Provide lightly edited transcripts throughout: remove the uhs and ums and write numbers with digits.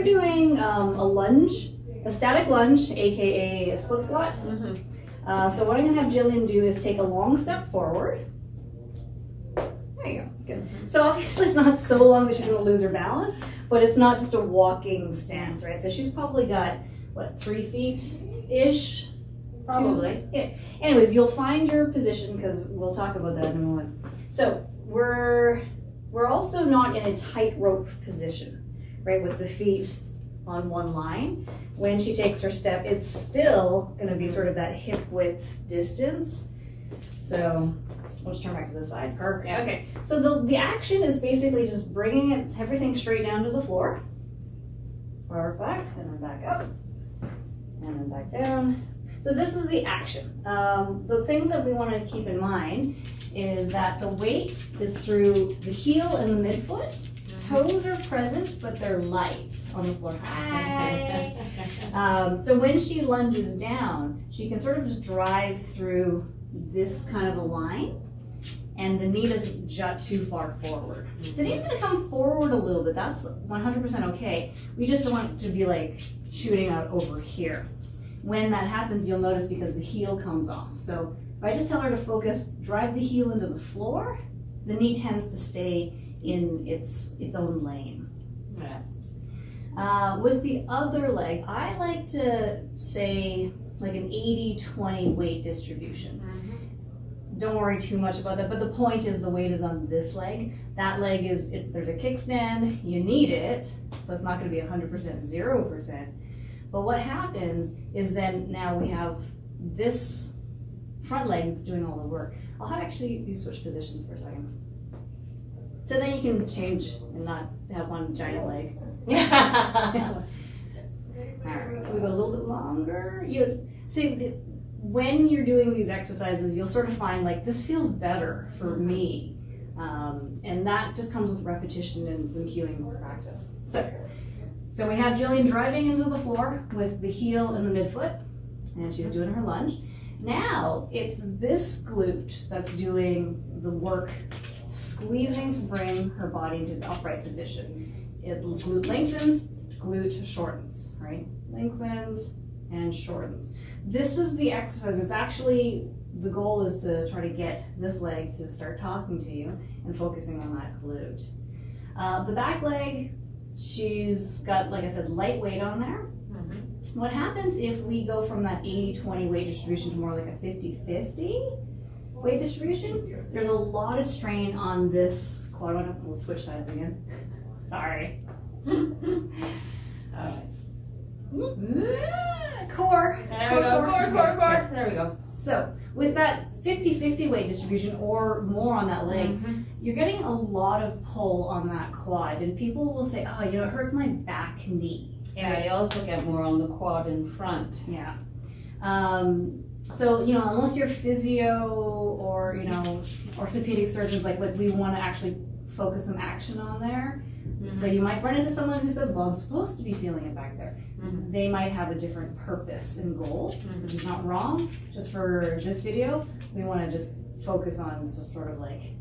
doing a lunge, a static lunge, aka a split squat. So what I'm going to have Gillian do is take a long step forward. There you go. Good. So obviously it's not so long that she's going to lose her balance, but it's not just a walking stance, right? So she's probably got, what, 3 feet-ish? Probably. Yeah. Anyways, you'll find your position because we'll talk about that in a moment. So we're also not in a tightrope position, right, with the feet on one line. When she takes her step, it's still going to be sort of that hip width distance. So we'll just turn back to the side. Perfect. Okay. So the action is basically just bringing everything straight down to the floor. Perfect. And then back up. And then back down. So this is the action. The things that we want to keep in mind is that the weight is through the heel and the midfoot. Toes are present, but they're light on the floor. Hi. So when she lunges down, she can sort of just drive through this kind of a line, and the knee doesn't jut too far forward. The knee's going to come forward a little bit. That's 100% okay. We just don't want it to be like shooting out over here. When that happens, you'll notice because the heel comes off. So if I just tell her to focus, drive the heel into the floor, the knee tends to stay in its own lane. Yeah. With the other leg, I like to say like an 80-20 weight distribution. Don't worry too much about that, but the point is the weight is on this leg. That leg is, there's a kickstand, you need it, so it's not going to be 100%, 0%. But what happens is then now we have this front leg that's doing all the work. I'll have actually you switch positions for a second. So then you can change and not have one giant leg. All right, we go a little bit longer. You see, when you're doing these exercises, you'll sort of find like this feels better for me, and that just comes with repetition and some cueing practice. So we have Gillian driving into the floor with the heel and the midfoot, and she's doing her lunge. Now it's this glute that's doing the work, squeezing to bring her body into the upright position. Glute lengthens, glute shortens, right? Lengthens and shortens. This is the exercise. It's actually, the goal is to try to get this leg to start talking to you and focusing on that glute. The back leg, she's got, like I said, light weight on there. What happens if we go from that 80-20 weight distribution to more like a 50-50 weight distribution? There's a lot of strain on this quad. We'll switch sides again. Sorry. Core. There we go. Core. There we go. So with that 50-50 weight distribution or more on that leg, you're getting a lot of pull on that quad, and people will say, oh, you know, it hurts my back knee. Yeah, you also get more on the quad in front. Yeah. So, you know, unless you're physio or, you know, orthopedic surgeons, like we want to actually focus some action on there. So you might run into someone who says, well, I'm supposed to be feeling it back there. They might have a different purpose and goal, which is not wrong. Just for this video, we want to just focus on sort of like,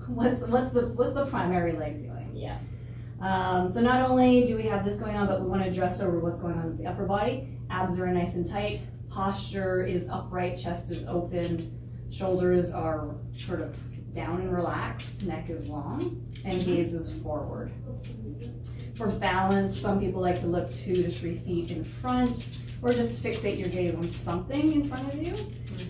what's the primary leg feeling? Yeah. So not only do we have this going on, but we want to address over what's going on with the upper body. Abs are nice and tight. Posture is upright, chest is open, shoulders are sort of down and relaxed, neck is long, and gaze is forward. For balance, some people like to look 2 to 3 feet in front, or just fixate your gaze on something in front of you,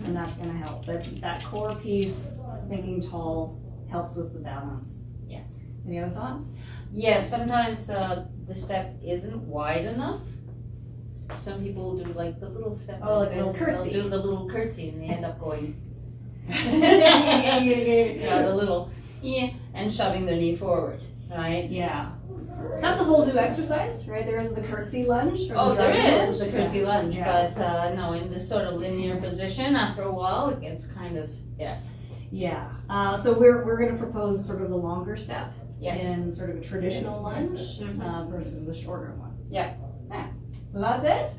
and that's going to help. But that core piece, thinking tall, helps with the balance. Yes. Any other thoughts? Yes, sometimes the step isn't wide enough. Some people do like the little step. Oh, like a little curtsy. They'll do the little curtsy and they end up going the little and shoving their knee forward, right? Yeah. That's a whole new exercise, right? There is the curtsy lunge. Oh, there is the curtsy lunge, but no, in this sort of linear position, after a while, it gets kind of, Yeah. So we're going to propose sort of the longer step. Yes. In sort of a traditional lunge versus the shorter ones. Yeah. So that's it?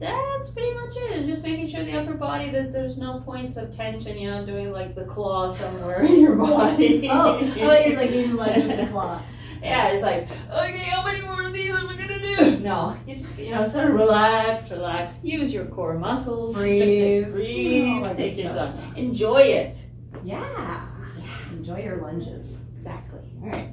That's pretty much it. And just making sure the upper body, that there's no points of tension, you know, doing like the claw somewhere in your body. Oh, you're like doing lunge with the claw. Yeah, it's like, okay, how many more of these am I going to do? No, you just, sort of relax. Use your core muscles. Breathe. Breathe. Take your time. Enjoy it. Yeah. Enjoy your lunges. Exactly. All right.